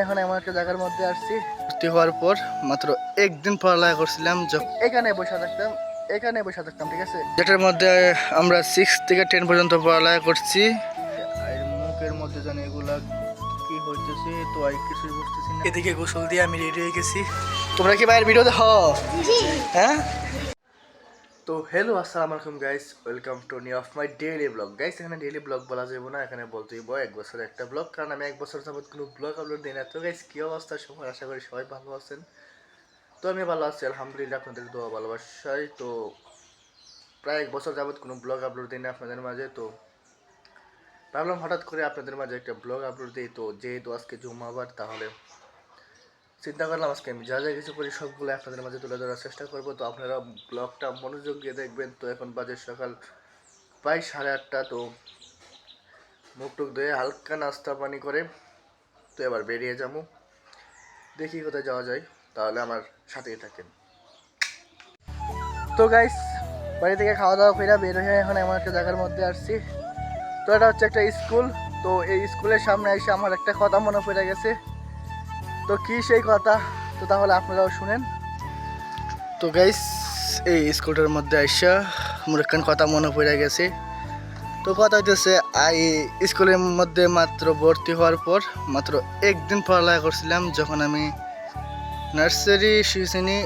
এখন এমন একটা জায়গার মধ্যে আসছি, ভর্তি হওয়ার পর মাত্র একদিন পড়ালেখা করছিলাম, এখানে বসে থাকতাম, ঠিক আছে, যেটার মধ্যে আমরা 6 থেকে 10 পর্যন্ত পড়ালেখা করছি। আর মুখের মধ্যে জানি এগুলা কি হইতেছে, তো আর কিছুই বুঝতেছি না। এদিকে গোসল দিয়ে আমি রেডি হয়ে গেছি। তোমরা কি বাইরের ভিডিও দেখো? হ্যাঁ। তো হ্যালো, আসসালামু আলাইকুম guys, welcome to new of my daily blog. Guys এখানে ডেইলি ব্লগ বলা যাবে না, এখানে বলতেই বয় 1 বছরের একটা ব্লগ, কারণ আমি 1 বছর যাবত কোনো ব্লগ আপলোড দিই না। তো গাইস কী অবস্থা সবার, আশা করি সবাই ভালো আছেন। তো আমি ভালো আছি আলহামদুলিল্লাহ, আপনাদের দোয়া ভালোবাসায়। তো প্রায় 1 বছর যাবত কোনো ব্লগ আপলোড দিই না আপনাদের মাঝে, তো ভাবলাম হঠাৎ করে আপনাদের মাঝে একটা ব্লগ আপলোড দিই। তো যেহেতু আজকে জুম্মাবার, তাহলে চিন্তা করলাম আজকে আমি যা যা কিছু করি সবগুলো আপনাদের মাঝে তুলে ধরার চেষ্টা করবো। তো আপনারা ব্লগটা মনোযোগ দিয়ে দেখবেন। তো এখন বাজে সকাল প্রায় 8:30। তো মুখ টুক ধুয়ে হালকা নাস্তা পানি করে তো এবার বেরিয়ে যাবো, দেখি কোথায় যাওয়া যায়, তাহলে আমার সাথেই থাকেন। তো গাইস বাড়ি থেকে খাওয়া দাওয়া করে বের হয়ে এখন এমন একটা জায়গার মধ্যে আসছি। তো এটা হচ্ছে একটা স্কুল। তো এই স্কুলের সামনে এসে আমার একটা কথা মনে পড়ে গেছে। তো কি সেই কথা, তো তাহলে আপনারাও শুনেন। তো গাইস এই স্কুলটার মধ্যে আইসা আমার একটা কথা মনে পড়ে গেছে। তো কথা হইতেছে এই স্কুলের মধ্যে মাত্র ভর্তি হওয়ার পর মাত্র একদিন পড়ালেখা করছিলাম, যখন আমি নার্সারি শিশুশ্রেণী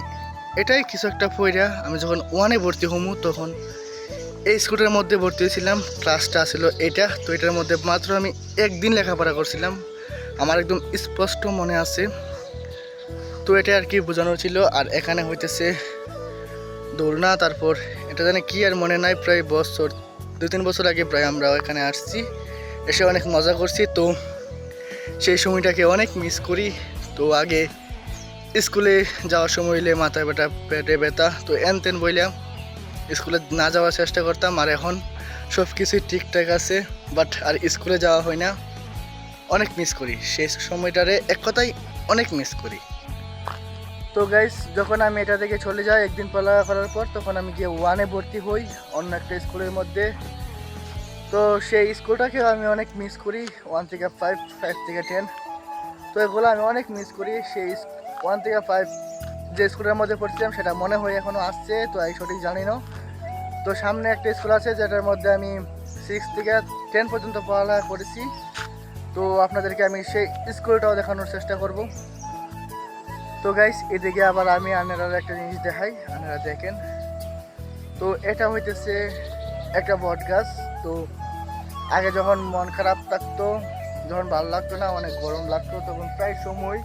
এটাই কিছু একটা পড়া আমি যখন 1-এ ভর্তি হমু, তখন এই স্কুলের মধ্যে ভর্তি হয়েছিলাম। ক্লাসটা ছিল এটা। তো এটার মধ্যে মাত্র আমি একদিন লেখাপড়া করছিলাম, আমার একদম স্পষ্ট মনে আছে। তো এটা আর কি বোঝানো ছিল। আর এখানে হইতেছে দোলনা, তারপর এটা জানি কি আর মনে নাই, প্রায় 2-3 বছর আগে প্রায় আমরা এখানে আসছি, এসে অনেক মজা করছি। তো সেই সময়টাকে অনেক মিস করি। তো আগে স্কুলে যাওয়ার সময় হইলে মাথায় ব্যথা, পেটে ব্যথা, তো তেন বইলাম স্কুলে না যাওয়ার চেষ্টা করতাম। আর এখন সব কিছুই ঠিকঠাক আছে, বাট আর স্কুলে যাওয়া হয় না, অনেক মিস করি সেই সময়টারে, এক কথাই অনেক মিস করি। তো গাইস যখন আমি এটা থেকে চলে যাই একদিন পড়ালেখা করার পর, তখন আমি গিয়ে 1-এ ভর্তি হই অন্য একটা স্কুলের মধ্যে। তো সেই স্কুলটাকে আমি অনেক মিস করি, 1 থেকে 5, 5 থেকে 10। তো এগুলো আমি অনেক মিস করি। সেই 1 থেকে 5 যে স্কুলের মধ্যে পড়ছিলাম সেটা মনে হয় এখনও আসছে, তো আমি সঠিক জানি না। তো সামনে একটা স্কুল আছে যেটার মধ্যে আমি 6 থেকে 10 পর্যন্ত পড়ালেখা করেছি। তো আপনাদেরকে আমি সেই স্কুলটাও দেখানোর চেষ্টা করব। তো গাইস এদিকে আবার আমি আপনারা একটা জিনিস দেখাই, আপনারা দেখেন। তো এটা হইতেছে একটা বট গাছ। তো আগে যখন মন খারাপ থাকতো, যখন ভালো লাগতো না, অনেক গরম লাগতো, তখন প্রায় সময়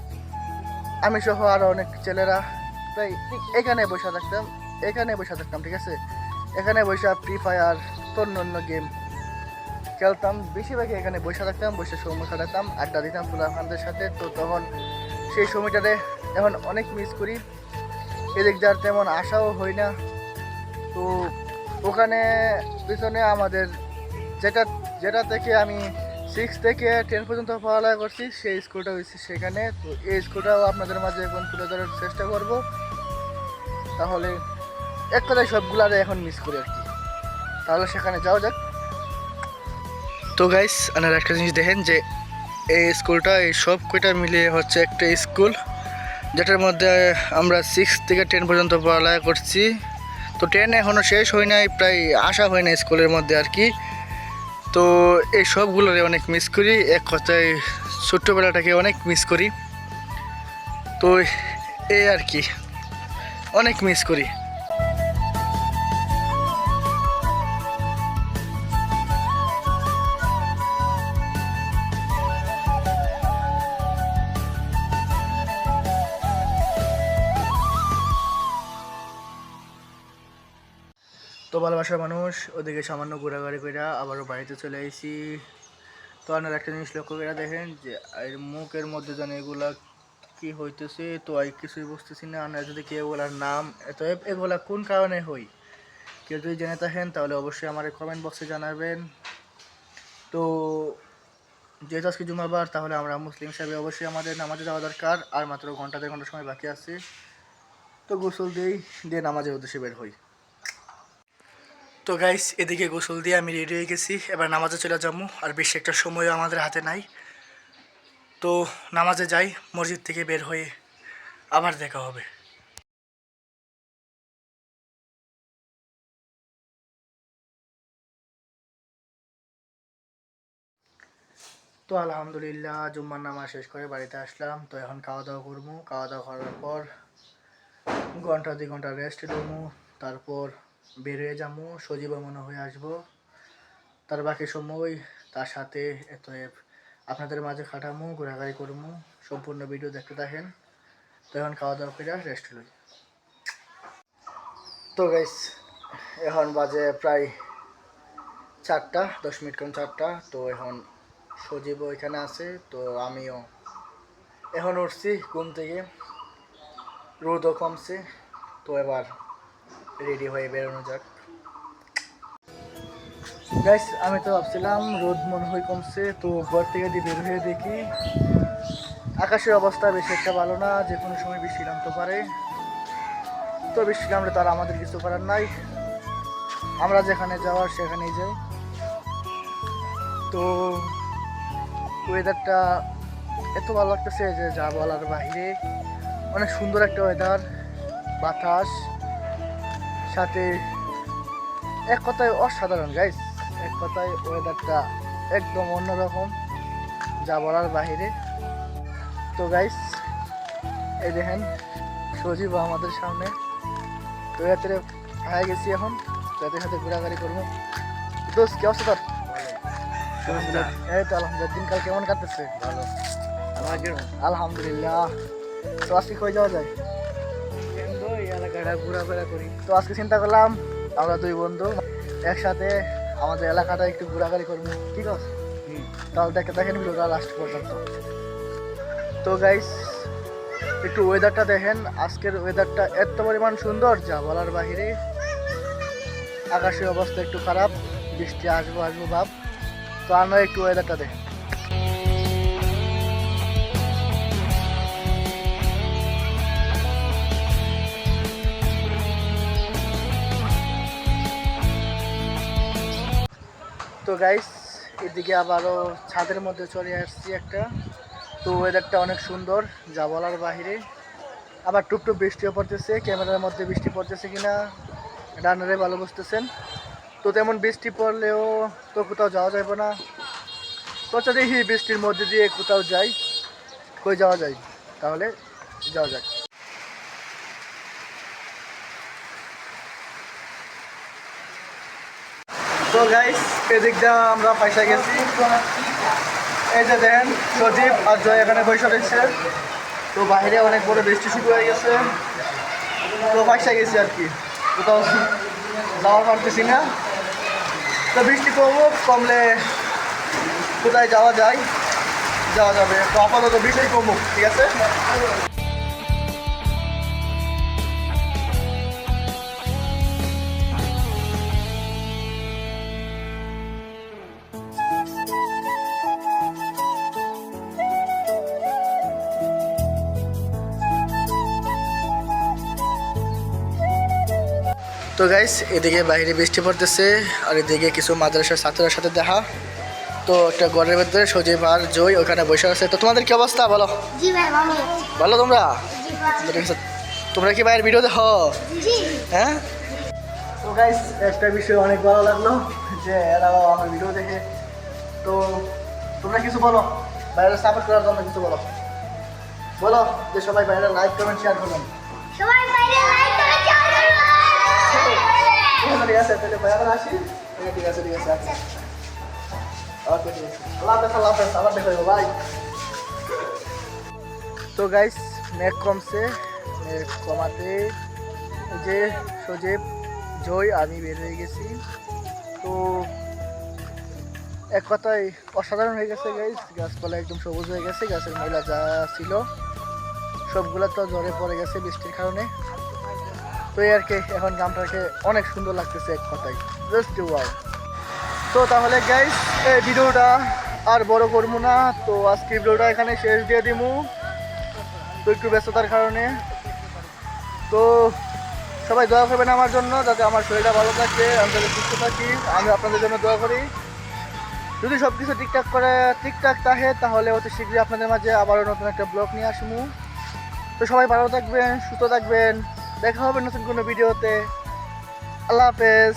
আমি সহ আরও অনেক ছেলেরা প্রায় এখানে বসে থাকতাম, ঠিক আছে, এখানে বসে ফ্রি ফায়ার তো অন্য গেম খেলতাম। বেশিরভাগই এখানে বসে থাকতাম, বসে সময় কাটাতাম, আড্ডা দিতাম ফুলাফানদের সাথে। তো তখন সেই সময়টাতে এখন অনেক মিস করি, এদিক যার তেমন আশাও হয় না। তো ওখানে পিছনে আমাদের যেটা যেটা থেকে আমি 6 থেকে 10 পর্যন্ত পড়ালেখা করছি, সেই স্কুলটা হয়েছে সেখানে। তো এই স্কুলটাও আপনাদের মাঝে এখন তুলে ধরার চেষ্টা করব। তাহলে এক কথায় সবগুলারে এখন মিস করি আর কি। তাহলে সেখানে যাওয়া যাক। তো গাইস আপনারা একটা জিনিস দেখেন যে এই স্কুলটা এই সব কয়টা মিলিয়ে হচ্ছে একটা স্কুল, যেটার মধ্যে আমরা 6 থেকে 10 পর্যন্ত পড়ালেখা করছি। তো 10 এখনও শেষ হয় নাই, প্রায় আসা হয় না স্কুলের মধ্যে আর কি। তো এই সবগুলোরে অনেক মিস করি, এক কথায় ছোট্টবেলাটাকে অনেক মিস করি। তো এই আর কি অনেক মিস করি। তো ভালোবাসার মানুষ ওদিকে সামান্য ঘোরাঘুরি করে আবারও বাড়িতে চলে এসেছি। তো আপনারা একটা জিনিস লক্ষ্য করে দেখেন যে এর মুখের মধ্যে যেন এগুলা কি হইতেছে, তো আর কিছুই বুঝতেছি না। আপনারা যদি কেউ এগুলার নাম এগুলা কোন কারণে হই কেউ যদি জেনে থাকেন, তাহলে অবশ্যই আমার কমেন্ট বক্সে জানাবেন। তো যেহেতু আজকে জুমাবার, তাহলে আমরা মুসলিম হিসাবে অবশ্যই আমাদের নামাজে যাওয়া দরকার। আর মাত্র ঘন্টা 1.5 ঘন্টা সময় বাকি আছে। তো গোসল দিয়ে নামাজের উদ্দেশ্যে বের হই। তো গাইস এদিকে গোসল দিয়ে আমি রেডি হয়ে গেছি, এবার নামাজে চলে যাবো। আর বেশি একটা সময়ও আমাদের হাতে নাই। তো নামাজে যাই, মসজিদ থেকে বের হয়ে আবার দেখা হবে। তো আলহামদুলিল্লাহ জুম্মার নামাজ শেষ করে বাড়িতে আসলাম। তো এখন খাওয়া দাওয়া করবো, খাওয়া দাওয়া করার পর ঘন্টা 2 ঘন্টা রেস্ট নেবো, তারপর বের হয়ে যাবো, সজীব মনে হয়ে আসবো। তার বাকি সময় তার সাথে এত আপনাদের মাঝে খাটামো, ঘোরাঘুরি করবো। সম্পূর্ণ ভিডিও দেখতে থাকেন। তো এখন খাওয়া দাওয়া করে রেস্ট লই। তো গাইস এখন বাজে প্রায় 4টা 10 মিনিট কম 4টা। তো এখন সজীবও এখানে আছে, তো আমিও এখন উঠছি ঘুম থেকে, রোদও কমছে। তো এবার রেডি হয়ে বেরোনো যাক। গাইস আমি তো ভাবছিলাম রোদ মনে হয় কমছে, তো ঘর থেকে দিয়ে বের হয়ে দেখি আকাশের অবস্থা বেশি একটা ভালো না, যে কোনো সময় বৃষ্টি নামতে পারে। তো বৃষ্টি নামলে তার আমাদের কিছু করার নাই, আমরা যেখানে যাওয়ার সেখানেই যাই। তো ওয়েদারটা এত ভালো লাগতেছে যে যা বলার বাইরে। অনেক সুন্দর একটা ওয়েদার, বাতাস, সাথে এক কথায় অসাধারণ গাইস। এক কথায় ওয়েদারটা একদম অন্যরকম, যা বলার বাহিরে। তো গাইস এই দেখেন সজীব আমাদের সামনে। তো এতে হয়ে গেছি এখন, তো এদের সাথে ঘোরাঘুরি করবো। দোস্ত কি অবস্থা তোর? এই তো আলহামদুলিল্লাহ, দিনকাল কেমন কাটতেছে? ভালো আলহামদুলিল্লাহ। তো আজকে কই যাওয়া যায়? এলাকাটা ঘোরাফেরা করি। তো আজকে চিন্তা করলাম আমরা 2 বন্ধু একসাথে আমাদের এলাকাটা একটু ঘোরাঘুরি করবো, ঠিক আছে? তাহলে দেখেন ভিডিওটা লাস্ট পর্যন্ত। তো গাইস একটু ওয়েদারটা দেখেন, আজকের ওয়েদারটা এত পরিমাণ সুন্দর যা বলার বাহিরে। আকাশের অবস্থা একটু খারাপ, বৃষ্টি আসবো ভাব। তো আমরা একটু ওয়েদারটা দেখেন। তো গাইস এদিকে আবারও ছাদের মধ্যে চলে আসছি একটা। তো ওয়েদারটা অনেক সুন্দর যা বলার বাহিরে। আবার টুপটুপ বৃষ্টিও পড়তেছে, ক্যামেরার মধ্যে বৃষ্টি পড়তেছে কিনা রান্নারে ভালো বুঝতেছেন। তো তেমন বৃষ্টি পড়লেও তো কোথাও যাওয়া যাবে না। তো দেখি বৃষ্টির মধ্যে দিয়ে কোথাও যাই, কই যাওয়া যায়, তাহলে যাওয়া যাক। তো গাইস এদিক দিয়ে আমরা পয়সা গেছি। এই যে দেখেন সজীব আর জয় এখানে বসে রয়েছে। তো বাইরে অনেক বড় বৃষ্টি শুরু হয়ে গেছে, তো পয়সা গেছি আর কি, কোথাও যাওয়া পারতেছি না। তো বৃষ্টি কমলে কোথায় যাওয়া যায়, যাওয়া যাবে। তো আপাতত বৃষ্টি কমুক, ঠিক আছে? তো গাইস এদিকে বাইরে বৃষ্টি পড়তেছে, আর এদিকে কিছু মাদ্রাসার ছাত্রদের সাথে দেখা। তো একটা ঘরের ভেতরে সজীব আর জয় ওখানে বসে আছে। তো তোমাদের কি অবস্থা বলো? জি ভাই ভালো। ভালো তোমরা? জি ভাই। তোমরা কি বাইরের ভিডিও দেখো? জি। হ্যাঁ। তো গাইস একটা বিষয় অনেক ভালো লাগলো যে এরাও আমার ভিডিও দেখে। তো তোমরা কিছু বলো, বাইরে সাপোর্ট করার জন্য কিছু বলো, বলো যে সবাই বাইরে লাইক কমেন্ট শেয়ার করবেন। সবাই বাইরে লাইক করে শেয়ার করুন। ঠিক আছে তাহলে বাইরে আসি। ঠিক আছে আচ্ছা ওকে ঠিক আছে। আল্লাহ হাফেজ আবার দেখা হবে বাই। তো গাইস মেঘ কমছে, মেঘ কমাতে যে সজীব জয় আমি বের হয়ে গেছি। তো এক কথায় অসাধারণ হয়ে গেছে গাইস, গাছপালা একদম সবুজ হয়ে গেছে, গাছের ময়লা যা ছিল সবগুলো তো ঝরে পড়ে গেছে বৃষ্টির কারণে। তো এই আর কি, এখন গ্রামটাকে অনেক সুন্দর লাগতেছে এক কথায়, জাস্ট ওয়াও। তো তাহলে গাইস এই ভিডিওটা আর বড় করবো না, তো আজকে ভিডিওটা এখানে শেষ দিয়ে দিবো, তো একটু ব্যস্ততার কারণে। তো সবাই দোয়া করবেন আমার জন্য, যাতে আমার শরীরটা ভালো থাকে, আমি যাতে সুস্থ থাকি, আমি আপনাদের জন্য দোয়া করি। তো যদি সব কিছু ঠিকঠাক থাকে তাহলে অতি শীঘ্রই আপনাদের মাঝে আবারও নতুন একটা ব্লগ নিয়ে আসবো। তো সবাই ভালো থাকবেন, সুস্থ থাকবেন, দেখা হবে নতুন কোনো ভিডিওতে। আল্লাহ হাফেজ।